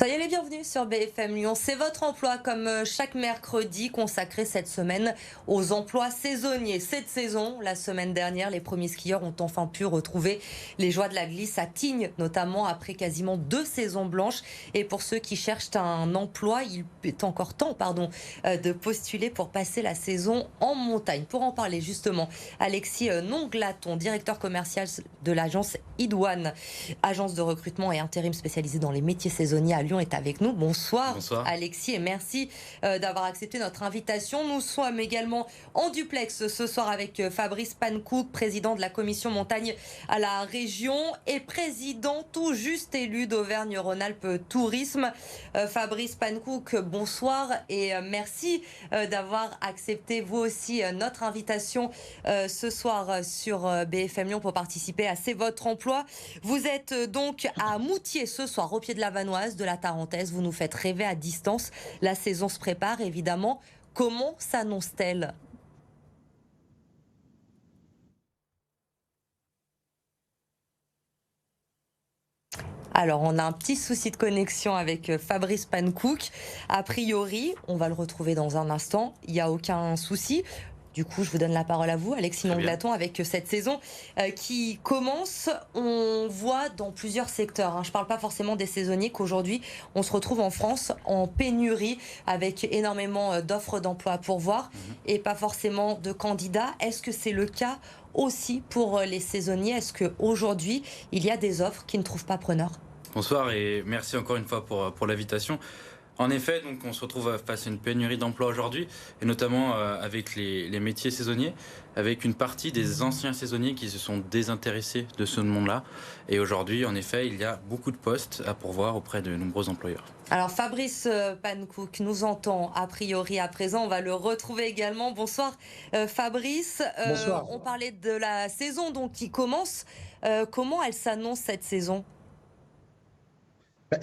Soyez les bienvenus sur BFM Lyon. C'est votre emploi comme chaque mercredi consacré cette semaine aux emplois saisonniers. Cette saison, la semaine dernière, les premiers skieurs ont enfin pu retrouver les joies de la glisse à Tignes, notamment après quasiment 2 saisons blanches. Et pour ceux qui cherchent un emploi, il est encore temps de postuler pour passer la saison en montagne. Pour en parler justement, Alexis Nonglaton, directeur commercial de l'agence Idouane, agence de recrutement et intérim spécialisée dans les métiers saisonniers à Lyon, est avec nous. Bonsoir, Bonsoir. Alexis, et merci d'avoir accepté notre invitation. Nous sommes également en duplex ce soir avec Fabrice Pankouk, président de la commission montagne à la région et président tout juste élu d'Auvergne-Rhône-Alpes Tourisme. Fabrice Pankouk, bonsoir et merci d'avoir accepté vous aussi notre invitation ce soir sur BFM Lyon pour participer à C'est votre emploi. Vous êtes donc à Moutier ce soir, au pied de la Vanoise, de la Tarentaise. Vous nous faites rêver à distance. La saison se prépare évidemment. Comment s'annonce-t-elle ? Alors, on a un petit souci de connexion avec Fabrice Pankouk. A priori, on va le retrouver dans un instant. Il n'y a aucun souci. Du coup, je vous donne la parole à vous, Alexis Nonglaton, avec cette saison qui commence. On voit dans plusieurs secteurs, je ne parle pas forcément des saisonniers, qu'aujourd'hui, on se retrouve en France en pénurie avec énormément d'offres d'emploi à pourvoir et pas forcément de candidats. Est-ce que c'est le cas aussi pour les saisonniers? Est-ce qu'aujourd'hui, il y a des offres qui ne trouvent pas preneur? Bonsoir et merci encore une fois pour l'invitation. En effet, donc, on se retrouve face à une pénurie d'emplois aujourd'hui, et notamment avec les métiers saisonniers, avec une partie des anciens saisonniers qui se sont désintéressés de ce monde-là. Et aujourd'hui, en effet, il y a beaucoup de postes à pourvoir auprès de nombreux employeurs. Alors Fabrice Pankouk nous entend a priori à présent, on va le retrouver également. Bonsoir Fabrice. Bonsoir. On parlait de la saison donc qui commence. Comment elle s'annonce cette saison ?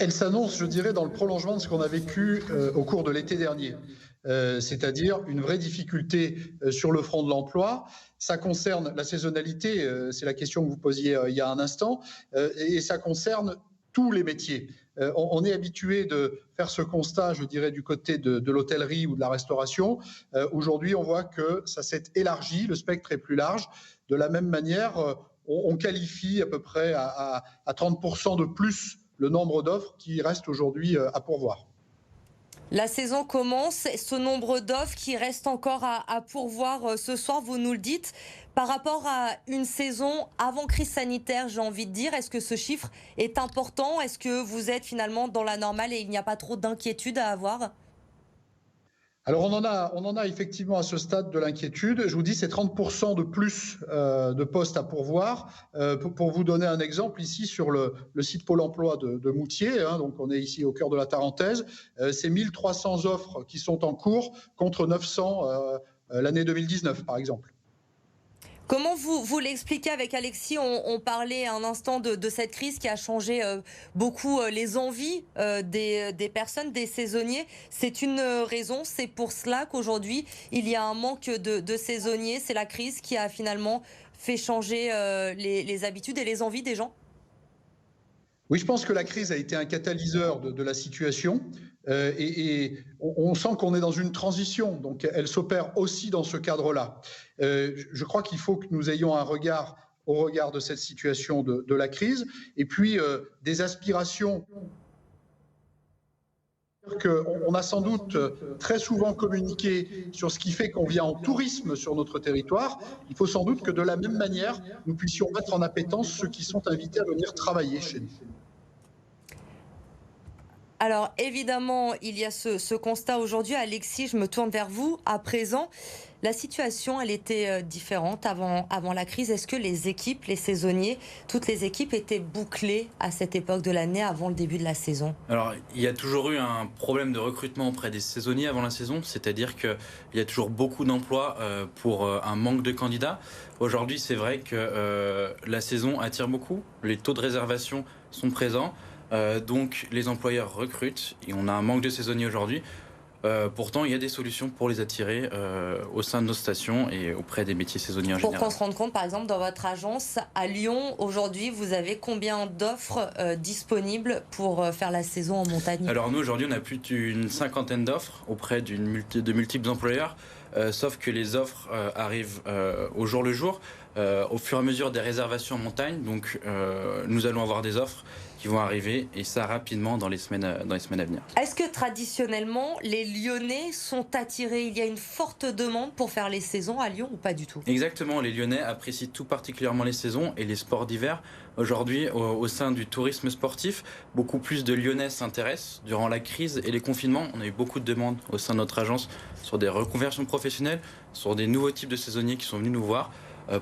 Elle s'annonce, je dirais, dans le prolongement de ce qu'on a vécu au cours de l'été dernier, c'est-à-dire une vraie difficulté sur le front de l'emploi. Ça concerne la saisonnalité, c'est la question que vous posiez il y a un instant, et ça concerne tous les métiers. On est habitué de faire ce constat, je dirais, du côté de l'hôtellerie ou de la restauration. Aujourd'hui, on voit que ça s'est élargi, le spectre est plus large. De la même manière, on qualifie à peu près à 30% de plus le nombre d'offres qui restent aujourd'hui à pourvoir. La saison commence, ce nombre d'offres qui reste encore à pourvoir ce soir, vous nous le dites. Par rapport à une saison avant crise sanitaire, j'ai envie de dire, est-ce que ce chiffre est important? Est-ce que vous êtes finalement dans la normale et il n'y a pas trop d'inquiétude à avoir? Alors on en a effectivement à ce stade de l'inquiétude. Je vous dis, c'est 30% de plus de postes à pourvoir. Pour vous donner un exemple, ici sur le site Pôle emploi de Moutier, donc on est ici au cœur de la Tarentaise, c'est 1300 offres qui sont en cours contre 900 l'année 2019 par exemple. Comment vous l'expliquez avec Alexis? On parlait un instant de cette crise qui a changé beaucoup les envies des personnes, des saisonniers. C'est une raison, c'est pour cela qu'aujourd'hui, il y a un manque de saisonniers. C'est la crise qui a finalement fait changer les habitudes et les envies des gens? Oui, je pense que la crise a été un catalyseur de la situation et on sent qu'on est dans une transition, donc elle s'opère aussi dans ce cadre-là. Je crois qu'il faut que nous ayons un regard au regard de cette situation de la crise et puis des aspirations. On a sans doute très souvent communiqué sur ce qui fait qu'on vient en tourisme sur notre territoire. Il faut sans doute que de la même manière, nous puissions mettre en appétence ceux qui sont invités à venir travailler chez nous. Alors évidemment, il y a ce constat aujourd'hui. Alexis, je me tourne vers vous. À présent, la situation, elle était différente avant la crise. Est-ce que les équipes, les saisonniers, toutes les équipes étaient bouclées à cette époque de l'année avant le début de la saison? Alors, il y a toujours eu un problème de recrutement auprès des saisonniers avant la saison, c'est-à-dire qu'il y a toujours beaucoup d'emplois pour un manque de candidats. Aujourd'hui, c'est vrai que la saison attire beaucoup, les taux de réservation sont présents. Donc les employeurs recrutent et on a un manque de saisonniers aujourd'hui. Pourtant, il y a des solutions pour les attirer au sein de nos stations et auprès des métiers saisonniers en général. Pour qu'on se rende compte, par exemple, dans votre agence à Lyon, aujourd'hui, vous avez combien d'offres disponibles pour faire la saison en montagne? Alors nous, aujourd'hui, on a plus d'une cinquantaine d'offres auprès de multiples employeurs, sauf que les offres arrivent au jour le jour, au fur et à mesure des réservations en montagne. Donc nous allons avoir des offres qui vont arriver, et ça rapidement dans les semaines à venir. Est-ce que traditionnellement, les Lyonnais sont attirés? Il y a une forte demande pour faire les saisons à Lyon ou pas du tout? Exactement, les Lyonnais apprécient tout particulièrement les saisons et les sports d'hiver. Aujourd'hui, au sein du tourisme sportif, beaucoup plus de Lyonnais s'intéressent. Durant la crise et les confinements, on a eu beaucoup de demandes au sein de notre agence sur des reconversions professionnelles, sur des nouveaux types de saisonniers qui sont venus nous voir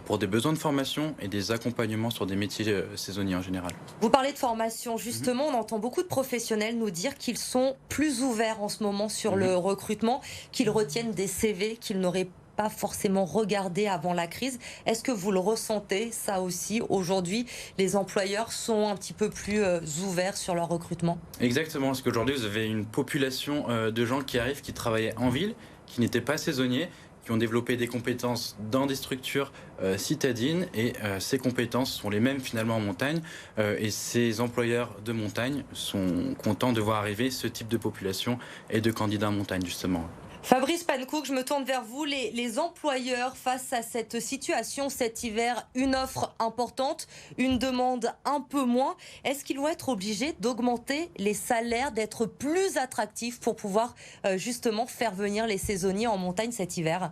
pour des besoins de formation et des accompagnements sur des métiers saisonniers en général. Vous parlez de formation, justement, on entend beaucoup de professionnels nous dire qu'ils sont plus ouverts en ce moment sur le recrutement, qu'ils retiennent des CV qu'ils n'auraient pas forcément regardé avant la crise. Est-ce que vous le ressentez, ça aussi, aujourd'hui, les employeurs sont un petit peu plus ouverts sur leur recrutement? Exactement, parce qu'aujourd'hui, vous avez une population de gens qui arrivent, qui travaillaient en ville, qui n'étaient pas saisonniers, qui ont développé des compétences dans des structures citadines, et ces compétences sont les mêmes finalement en montagne, et ces employeurs de montagne sont contents de voir arriver ce type de population et de candidats en montagne justement. Fabrice Pannekouk, je me tourne vers vous. Les employeurs, face à cette situation cet hiver, une offre importante, une demande un peu moins, est-ce qu'ils vont être obligés d'augmenter les salaires, d'être plus attractifs pour pouvoir justement faire venir les saisonniers en montagne cet hiver?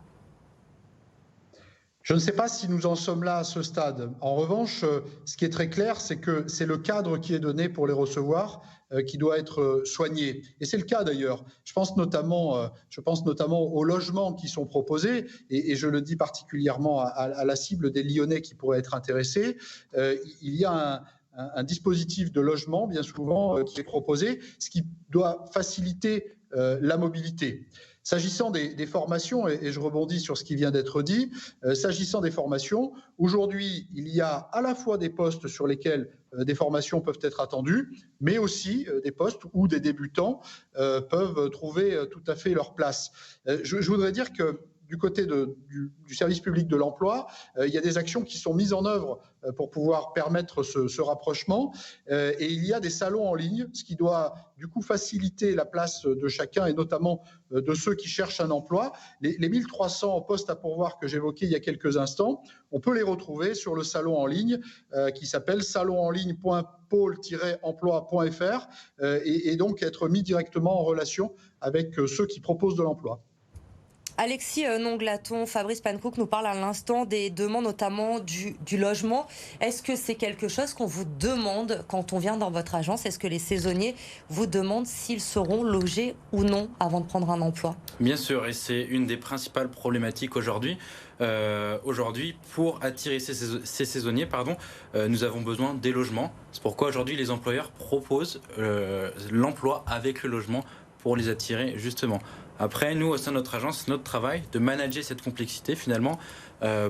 Je ne sais pas si nous en sommes là à ce stade. En revanche, ce qui est très clair, c'est que c'est le cadre qui est donné pour les recevoir qui doit être soigné. Et c'est le cas d'ailleurs. Je pense notamment aux logements qui sont proposés, et je le dis particulièrement à la cible des Lyonnais qui pourraient être intéressés. Il y a un dispositif de logement, bien souvent, qui est proposé, ce qui doit faciliter la mobilité. S'agissant des formations, et je rebondis sur ce qui vient d'être dit, s'agissant des formations, aujourd'hui, il y a à la fois des postes sur lesquels des formations peuvent être attendues, mais aussi des postes où des débutants peuvent trouver tout à fait leur place. Je voudrais dire que du côté du service public de l'emploi, il y a des actions qui sont mises en œuvre pour pouvoir permettre ce rapprochement. Et il y a des salons en ligne, ce qui doit du coup faciliter la place de chacun, et notamment de ceux qui cherchent un emploi. Les 1300 postes à pourvoir que j'évoquais il y a quelques instants, on peut les retrouver sur le salon en ligne qui s'appelle salonenligne.pôle-emploi.fr et donc être mis directement en relation avec ceux qui proposent de l'emploi. Alexis Nonglaton, Fabrice Pannekouk nous parle à l'instant des demandes, notamment du logement. Est-ce que c'est quelque chose qu'on vous demande quand on vient dans votre agence? Est-ce que les saisonniers vous demandent s'ils seront logés ou non avant de prendre un emploi? Bien sûr, et c'est une des principales problématiques aujourd'hui. Aujourd'hui, pour attirer ces saisonniers, nous avons besoin des logements. C'est pourquoi aujourd'hui les employeurs proposent l'emploi avec le logement pour les attirer justement. Après, nous, au sein de notre agence, c'est notre travail de manager cette complexité finalement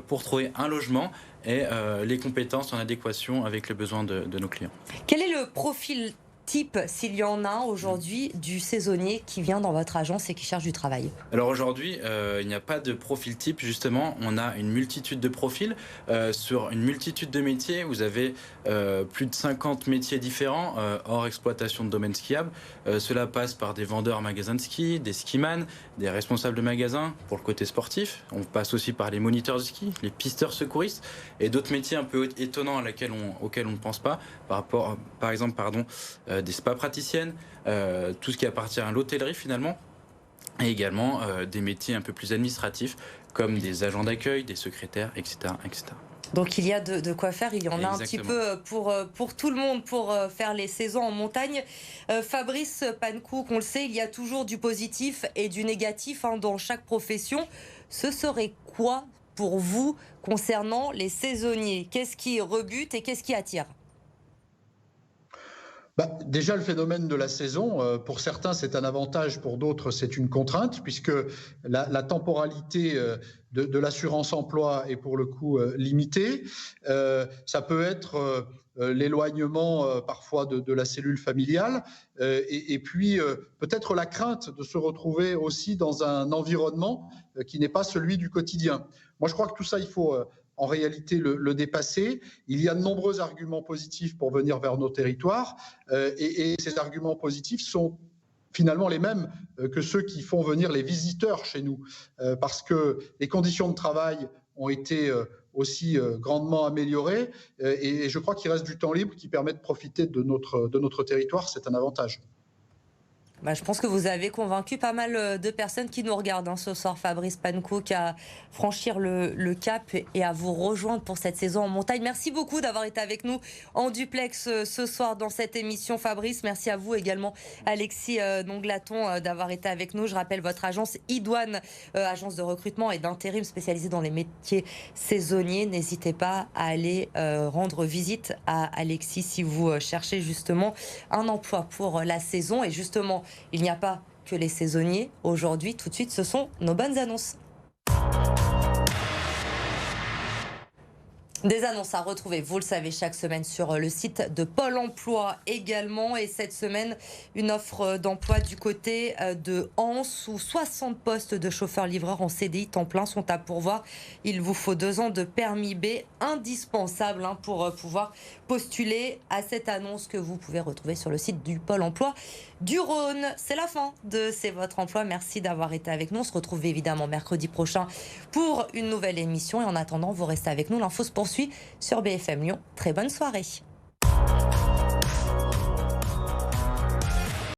pour trouver un logement et les compétences en adéquation avec les besoins de nos clients. Quel est le profil type, s'il y en a aujourd'hui, du saisonnier qui vient dans votre agence et qui cherche du travail? Alors aujourd'hui, il n'y a pas de profil type, justement. On a une multitude de profils sur une multitude de métiers. Vous avez plus de 50 métiers différents hors exploitation de domaines skiables. Cela passe par des vendeurs magasins de ski, des skimans, des responsables de magasins pour le côté sportif. On passe aussi par les moniteurs de ski, les pisteurs secouristes et d'autres métiers un peu étonnants auxquels on ne pense pas. Par exemple, des spas praticiennes, tout ce qui appartient à l'hôtellerie finalement, et également des métiers un peu plus administratifs comme des agents d'accueil, des secrétaires, etc., etc. Donc il y a de quoi faire, il y en a Exactement. Un petit peu pour tout le monde pour faire les saisons en montagne. Fabrice Pannekouk, on le sait, il y a toujours du positif et du négatif dans chaque profession. Ce serait quoi pour vous concernant les saisonniers? Qu'est-ce qui rebute et qu'est-ce qui attire? Déjà, le phénomène de la saison, pour certains, c'est un avantage, pour d'autres, c'est une contrainte, puisque la temporalité de l'assurance emploi est pour le coup limitée. Ça peut être l'éloignement parfois de la cellule familiale, et puis peut-être la crainte de se retrouver aussi dans un environnement qui n'est pas celui du quotidien. Moi, je crois que tout ça, il faut en réalité le dépasser. Il y a de nombreux arguments positifs pour venir vers nos territoires, et ces arguments positifs sont finalement les mêmes que ceux qui font venir les visiteurs chez nous, parce que les conditions de travail ont été aussi grandement améliorées, et je crois qu'il reste du temps libre qui permet de profiter de notre territoire. C'est un avantage. Je pense que vous avez convaincu pas mal de personnes qui nous regardent ce soir, Fabrice Pankouk, à franchir le cap et à vous rejoindre pour cette saison en montagne. Merci beaucoup d'avoir été avec nous en duplex ce soir dans cette émission, Fabrice. Merci à vous également, Alexis Nonglaton, d'avoir été avec nous. Je rappelle votre agence Idoine, agence de recrutement et d'intérim spécialisée dans les métiers saisonniers. N'hésitez pas à aller rendre visite à Alexis si vous cherchez justement un emploi pour la saison. Et justement, il n'y a pas que les saisonniers. Aujourd'hui, tout de suite, ce sont nos bonnes annonces. Des annonces à retrouver, vous le savez, chaque semaine sur le site de Pôle emploi également. Et cette semaine, une offre d'emploi du côté de Anse, où 60 postes de chauffeurs-livreurs en CDI temps plein sont à pourvoir. Il vous faut 2 ans de permis B, indispensable pour pouvoir postuler à cette annonce que vous pouvez retrouver sur le site du Pôle emploi du Rhône. C'est la fin de C'est votre emploi. Merci d'avoir été avec nous. On se retrouve évidemment mercredi prochain pour une nouvelle émission. Et en attendant, vous restez avec nous. L'info se poursuit sur BFM Lyon. Très bonne soirée.